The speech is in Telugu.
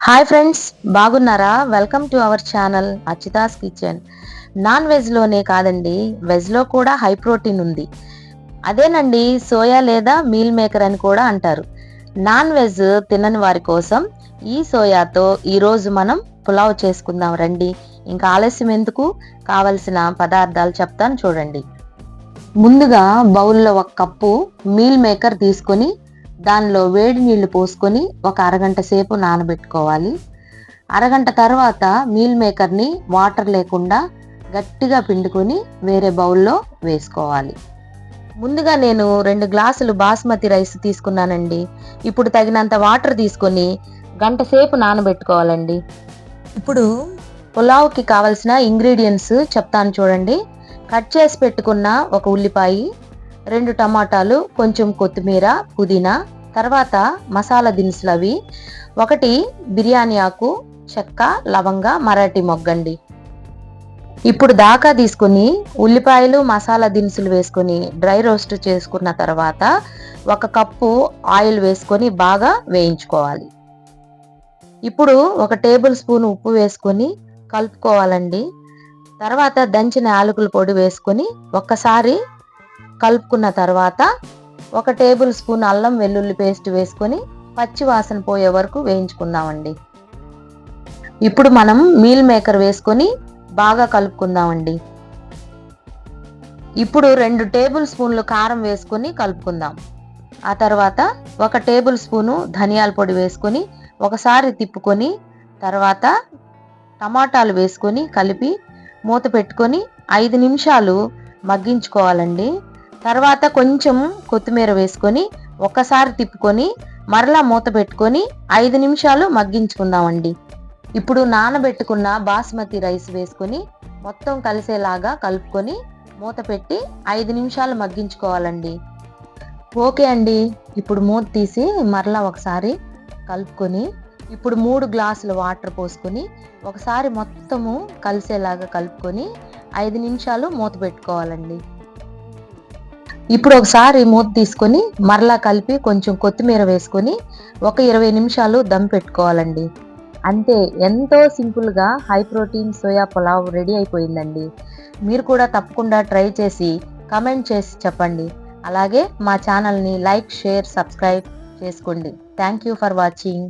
హాయ్ ఫ్రెండ్స్, బాగున్నారా? Welcome to our channel Achitha's kitchen. Non వెజ్లోనే కాదండి, వెజ్లో కూడా హై ప్రోటీన్ ఉంది. అదేనండి సోయా లేదా మీల్ మేకర్ అని కూడా అంటారు. నాన్ వెజ్ తినని వారి కోసం ఈ సోయాతో ఈరోజు మనం పులావ్ చేసుకుందాం రండి. ఇంకా ఆలస్యం ఎందుకు, కావలసిన పదార్థాలు చెప్తాను చూడండి. ముందుగా బౌల్లో 1 కప్పు మీల్ మేకర్ తీసుకొని దానిలో వేడి నీళ్లు పోసుకొని ఒక అరగంట సేపు నానబెట్టుకోవాలి. అరగంట తర్వాత మీల్ మేకర్ని వాటర్ లేకుండా గట్టిగా పిండుకొని వేరే బౌల్లో వేసుకోవాలి. ముందుగా నేను 2 గ్లాసులు బాస్మతి రైస్ తీసుకున్నానండి. ఇప్పుడు తగినంత వాటర్ తీసుకొని గంట సేపు నానబెట్టుకోవాలండి. ఇప్పుడు పులావ్కి కావలసిన ఇంగ్రీడియంట్స్ చెప్తాను చూడండి. కట్ చేసి పెట్టుకున్న ఒక ఉల్లిపాయ, 2 టమాటాలు, కొంచెం కొత్తిమీర, పుదీనా, తర్వాత మసాలా దినుసులు అవి 1 బిర్యానీ ఆకు, చెక్క, లవంగ, మరాఠీ మొగ్గండి. ఇప్పుడు దాకా తీసుకుని ఉల్లిపాయలు, మసాలా దినుసులు వేసుకొని డ్రై రోస్ట్ చేసుకున్న తర్వాత 1 కప్పు ఆయిల్ వేసుకొని బాగా వేయించుకోవాలి. ఇప్పుడు 1 టేబుల్ స్పూన్ ఉప్పు వేసుకొని కలుపుకోవాలండి. తర్వాత దంచిన యాలకుల పొడి వేసుకొని ఒక్కసారి కలుపుకున్న తర్వాత 1 టేబుల్ స్పూన్ అల్లం వెల్లుల్లి పేస్ట్ వేసుకొని పచ్చి వాసన పోయే వరకు వేయించుకుందామండి. ఇప్పుడు మనం మీల్ మేకర్ వేసుకొని బాగా కలుపుకుందామండి. ఇప్పుడు 2 టేబుల్ స్పూన్లు కారం వేసుకొని కలుపుకుందాం. ఆ తర్వాత 1 టేబుల్ స్పూను ధనియాల పొడి వేసుకొని ఒకసారి తిప్పుకొని తర్వాత టమాటాలు వేసుకొని కలిపి మూత పెట్టుకొని 5 నిమిషాలు మగ్గించుకోవాలండి. తర్వాత కొంచెం కొత్తిమీర వేసుకొని ఒక్కసారి తిప్పుకొని మరలా మూత పెట్టుకొని 5 నిమిషాలు మగ్గించుకుందామండి. ఇప్పుడు నానబెట్టుకున్న బాస్మతి రైస్ వేసుకొని మొత్తం కలిసేలాగా కలుపుకొని మూత పెట్టి 5 నిమిషాలు మగ్గించుకోవాలండి. ఓకే అండి, ఇప్పుడు మూత తీసి మరలా ఒకసారి కలుపుకొని ఇప్పుడు 3 గ్లాసుల వాటర్ పోసుకొని ఒకసారి మొత్తము కలిసేలాగా కలుపుకొని 5 నిమిషాలు మూత పెట్టుకోవాలండి. ఇప్పుడు ఒకసారి మూత తీసుకొని మరలా కలిపి కొంచెం కొత్తిమీర వేసుకొని ఒక 20 నిమిషాలు దమ్ పెట్టుకోవాలండి. అంతే, ఎంతో సింపుల్గా high protein soya pulao ready అయిపోయిందండి. మీరు కూడా తప్పకుండా ట్రై చేసి కమెంట్ చేసి చెప్పండి. అలాగే మా ఛానల్ని లైక్, షేర్, సబ్స్క్రైబ్ చేసుకోండి. Thank you for watching.